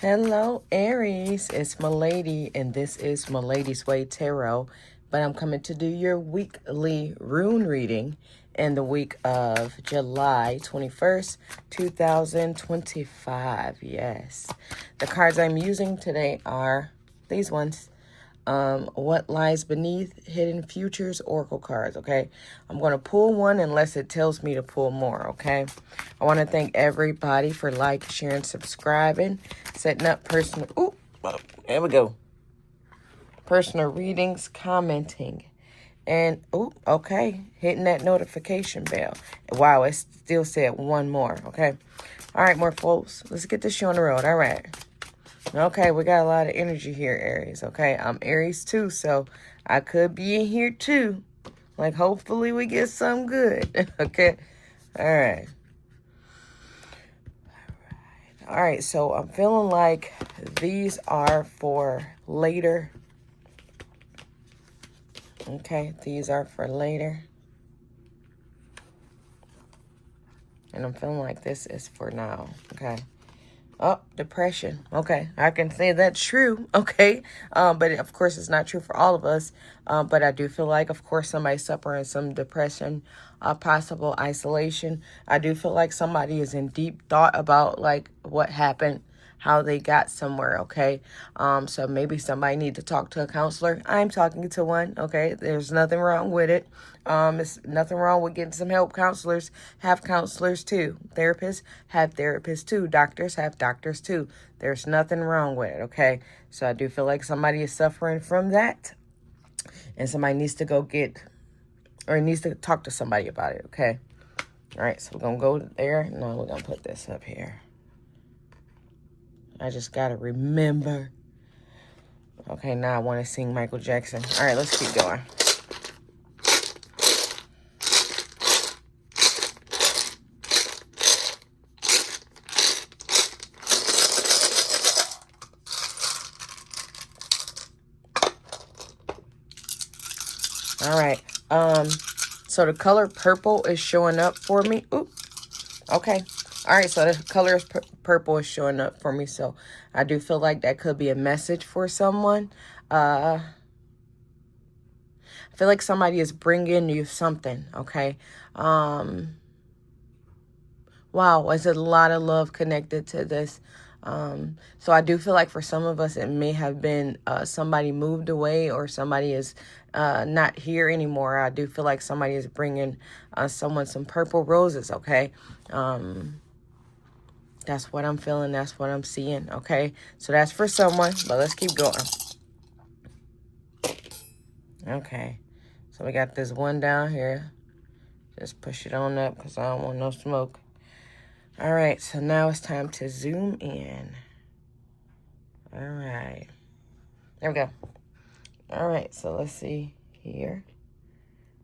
Hello, Aries. It's Milady, and this is Milady's Way Tarot. But I'm coming to do your weekly rune reading in the week of July 21st, 2025. Yes. The cards I'm using today are these ones. What lies beneath hidden futures oracle cards. Okay, I'm going to pull one unless it tells me to pull more. Okay, I want to thank everybody for sharing, subscribing, setting up personal there we go, personal readings, commenting, and okay, hitting that notification bell. Wow, it still said one more. Okay, all right, Morphos, let's get this show on the road. All right. Okay, we got a lot of energy here, Aries. Okay, I'm Aries too, so I could be in here too. Like, hopefully we get some good. Okay, all right. All right, so I'm feeling like these are for later. Okay, these are for later. And I'm feeling like this is for now. Okay. Oh, depression. Okay, I can say that's true. Okay, but of course it's not true for all of us. But I do feel like, of course, somebody's suffering some depression, possible isolation. I do feel like somebody is in deep thought about like what happened, how they got somewhere. Okay, so maybe somebody need to talk to a counselor. I'm talking to one. Okay, there's nothing wrong with it. It's nothing wrong with getting some help. Counselors have counselors too. Therapists have therapists too. Doctors have doctors too. There's nothing wrong with it, okay? So I do feel like somebody is suffering from that. And somebody needs to go needs to talk to somebody about it, okay? All right, so we're going to go there. No, we're going to put this up here. I just got to remember. Okay, now I want to sing Michael Jackson. All right, let's keep going. All right. So the color purple is showing up for me. Ooh. Okay. All right. So the color purple is showing up for me. So I do feel like that could be a message for someone. I feel like somebody is bringing you something. Okay. Wow. There's a lot of love connected to this. So I do feel like for some of us, it may have been somebody moved away or somebody is not here anymore. I do feel like somebody is bringing someone some purple roses, okay? That's what I'm feeling. That's what I'm seeing, okay? So that's for someone, but let's keep going. Okay. So we got this one down here. Just push it on up because I don't want no smoke. All right, so now it's time to zoom in. All right. There we go. All right, so let's see here.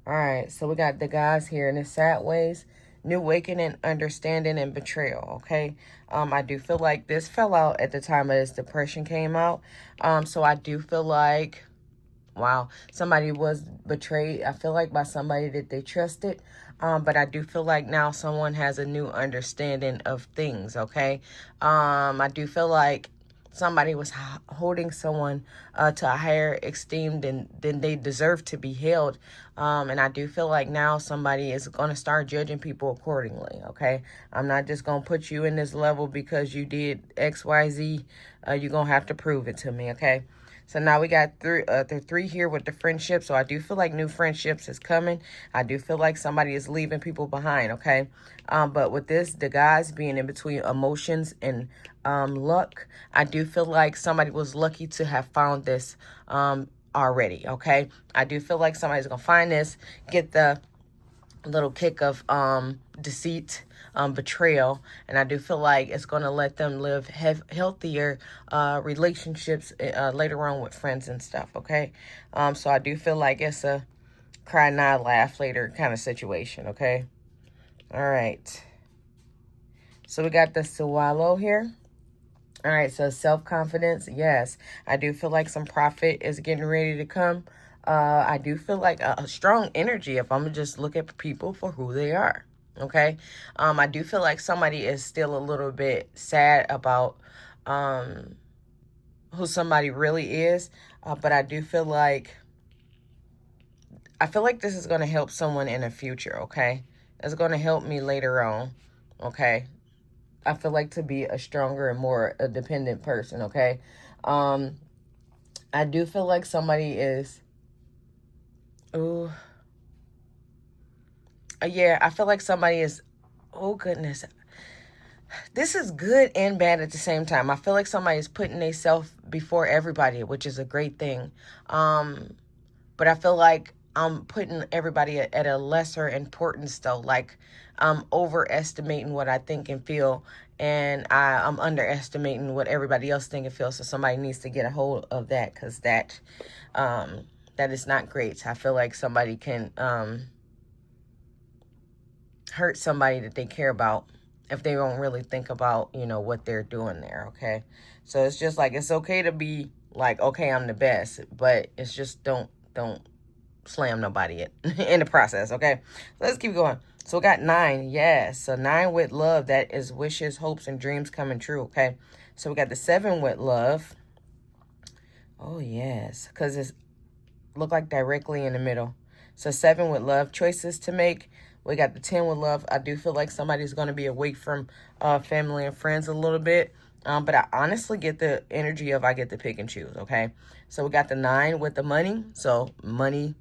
All right, so we got the guys here in the sad ways, new awakening, understanding, and betrayal, okay? I do feel like this fell out at the time of this depression came out. So I do feel like, wow, somebody was betrayed, I feel like, by somebody that they trusted. But I do feel like now someone has a new understanding of things, okay? I do feel like somebody was holding someone to a higher esteem than they deserve to be held. And I do feel like now somebody is going to start judging people accordingly, okay? I'm not just going to put you in this level because you did X, Y, Z. You're going to have to prove it to me, okay? So now we got the three here with the friendship. So I do feel like new friendships is coming. I do feel like somebody is leaving people behind, okay? But with this, the guys being in between emotions and luck, I do feel like somebody was lucky to have found this already, okay? I do feel like somebody's going to find this, get the little kick of deceit, betrayal, and I do feel like it's going to let them live healthier relationships later on with friends and stuff, okay? So I do feel like it's a cry, not laugh later kind of situation, okay? All right. So we got the swallow here. All right, so self-confidence, yes. I do feel like some profit is getting ready to come. I do feel like a strong energy if I'm just look at people for who they are, okay? I do feel like somebody is still a little bit sad about who somebody really is. But I do feel like, this is going to help someone in the future, okay? It's going to help me later on, okay? I feel like to be a stronger and more dependent person, okay? I do feel like somebody is, ooh, yeah, I feel like somebody is, oh goodness. This is good and bad at the same time. I feel like somebody is putting themselves before everybody, which is a great thing. But I feel like I'm putting everybody at a lesser importance, though. Like, I'm overestimating what I think and feel, and I'm underestimating what everybody else think and feel. So somebody needs to get a hold of that, because that is not great. I feel like somebody can hurt somebody that they care about if they don't really think about, what they're doing there, okay? So it's just like, it's okay to be like, okay, I'm the best, but it's just don't slam nobody in the process, okay? So let's keep going. So we got 9, yes. So 9 with love, that is wishes, hopes, and dreams coming true, okay? So we got the 7 with love. Oh, yes, because it's look like directly in the middle. So 7 with love, choices to make. We got the 10 with love. I do feel like somebody's going to be away from family and friends a little bit. But I honestly get the energy of I get to pick and choose, okay? So we got the 9 with the money. So money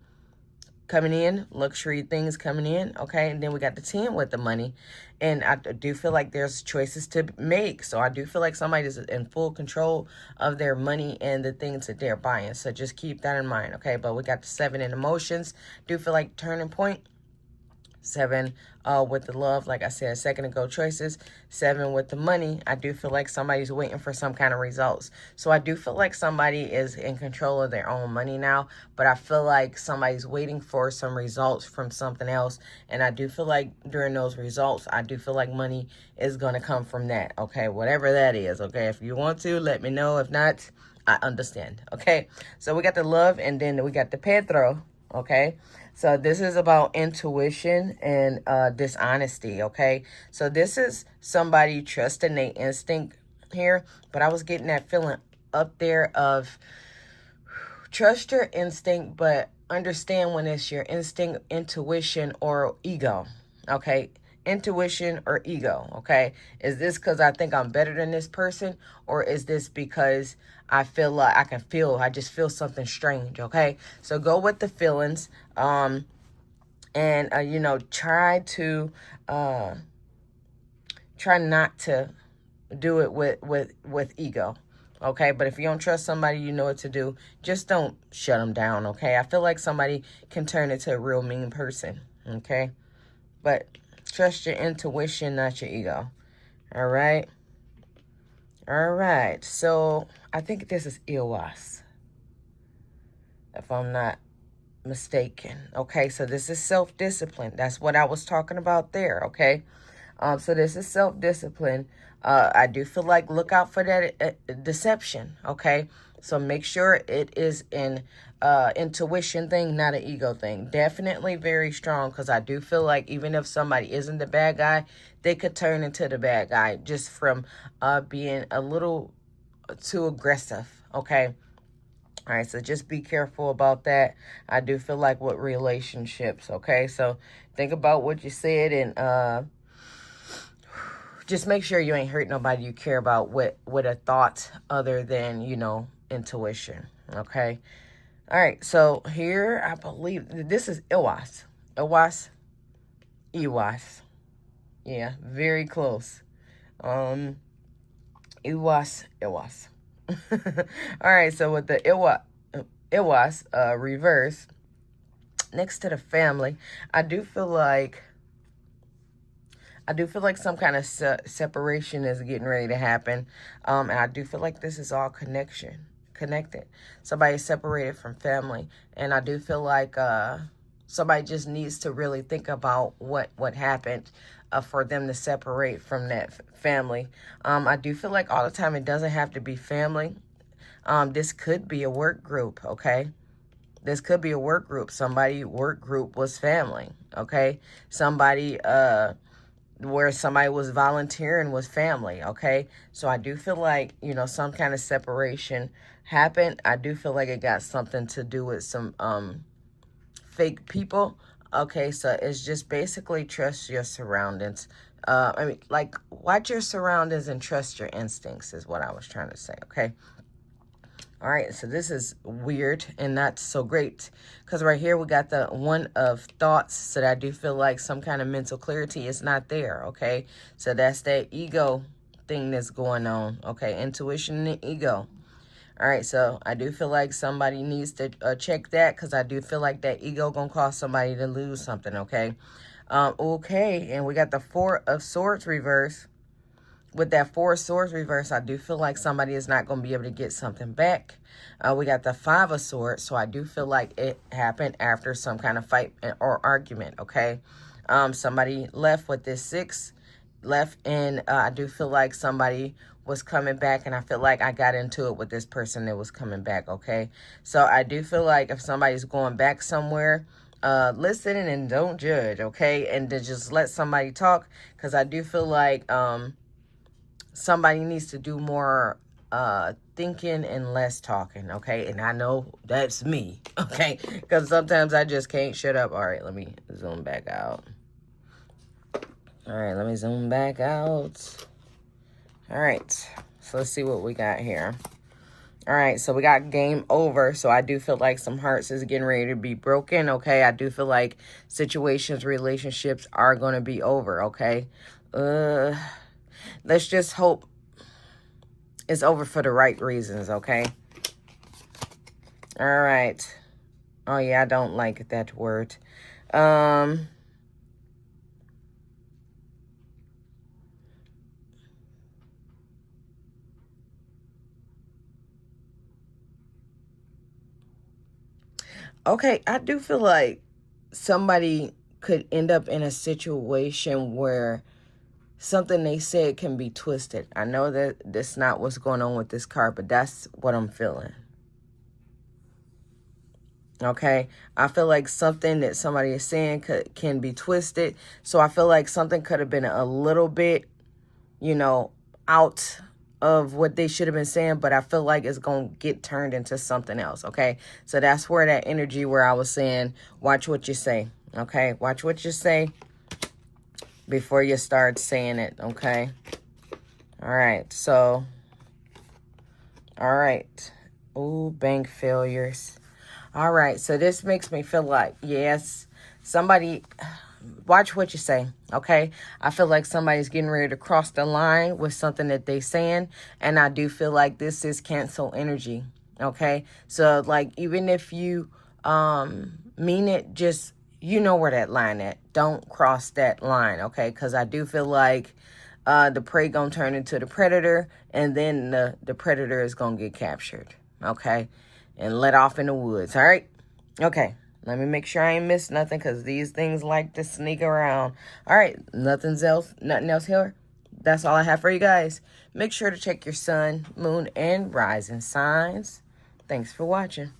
coming in, luxury things coming in, okay? And then we got the 10 with the money. And I do feel like there's choices to make. So I do feel like somebody is in full control of their money and the things that they're buying. So just keep that in mind, okay? But we got the 7 in emotions. Do feel like turning point. 7 with the love, like I said a second ago, choices. 7 with the money. I do feel like somebody's waiting for some kind of results. So I do feel like somebody is in control of their own money now, but I feel like somebody's waiting for some results from something else. And I do feel like during those results, I do feel like money is going to come from that, okay? Whatever that is, okay? If you want to, let me know. If not, I understand, okay? So we got the love, and then we got the Pedro, okay? So this is about intuition and dishonesty, okay? So this is somebody trusting their instinct here, but I was getting that feeling up there of trust your instinct, but understand when it's your instinct, intuition, or ego, okay? Intuition or ego, okay? Is this because I think I'm better than this person, or is this because I feel like I just feel something strange, okay? So go with the feelings, and try not to do it with ego, okay? But if you don't trust somebody, you know what to do. Just don't shut them down, okay? I feel like somebody can turn into a real mean person, okay? But trust your intuition, not your ego. All right. So I think this is Iwas, if I'm not mistaken. Okay, so this is self-discipline. That's what I was talking about there, okay? So this is self-discipline. I do feel like look out for that deception, okay? So make sure it is an intuition thing, not an ego thing. Definitely very strong, because I do feel like even if somebody isn't the bad guy, they could turn into the bad guy just from being a little too aggressive, okay? All right, so just be careful about that. I do feel like with relationships, okay? So think about what you said, and just make sure you ain't hurt nobody you care about with a thought other than, intuition, okay? All right, so here I believe this is Iwas. Iwas. Yeah, very close. Iwas. All right, so with the Iwas reverse next to the family, I do feel like some kind of separation is getting ready to happen. And I do feel like this is all connected. Somebody separated from family. And I do feel like somebody just needs to really think about what happened for them to separate from that family. I do feel like all the time it doesn't have to be family. This could be a work group, okay? This could be a work group. Somebody work group was family, okay? Somebody where somebody was volunteering was family, okay? So I do feel like, you know, some kind of separation happened. I do feel like it got something to do with some fake people. Okay, so it's just basically trust your surroundings. I mean, like, watch your surroundings and trust your instincts is what I was trying to say, okay? All right, so this is weird and not so great because right here we got the one of thoughts. So that I do feel like some kind of mental clarity is not there, okay? So that's that ego thing that's going on, okay? Intuition and ego. All right, so I do feel like somebody needs to check that because I do feel like that ego going to cause somebody to lose something, okay? Okay, and we got the Four of Swords reverse. With that Four of Swords reverse, I do feel like somebody is not going to be able to get something back. We got the Five of Swords, so I do feel like it happened after some kind of fight or argument, okay? Somebody left with this Six left, and I do feel like somebody was coming back, and I feel like I got into it with this person that was coming back, okay? So I do feel like if somebody's going back somewhere, listen and don't judge, okay? And to just let somebody talk, because I do feel like somebody needs to do more thinking and less talking, okay? And I know that's me, okay? Because sometimes I just can't shut up. All right, let me zoom back out. All right, let me zoom back out. All right, so let's see what we got here. All right, so we got game over. So I do feel like some hearts is getting ready to be broken, okay? I do feel like situations, relationships are going to be over, okay? Let's just hope it's over for the right reasons, okay? All right. Oh, yeah, I don't like that word. Okay, I do feel like somebody could end up in a situation where something they said can be twisted. I know that that's not what's going on with this card, but that's what I'm feeling. Okay, I feel like something that somebody is saying can be twisted. So I feel like something could have been a little bit, you know, out of what they should have been saying, but I feel like it's going to get turned into something else, okay? So that's where that energy where I was saying, watch what you say, okay? Watch what you say before you start saying it, okay? All right, so, all right. Ooh, bank failures. All right, so this makes me feel like, yes, somebody... Watch what you say, okay? I feel like somebody's getting ready to cross the line with something that they're saying, and I do feel like this is cancel energy, okay? So, like, even if you mean it, just, you know where that line at. Don't cross that line, okay? Because I do feel like the prey gonna turn into the predator, and then the predator is gonna get captured, okay? And let off in the woods, all right? Okay. Let me make sure I ain't missed nothing because these things like to sneak around. All right, nothing else here. That's all I have for you guys. Make sure to check your sun, moon, and rising signs. Thanks for watching.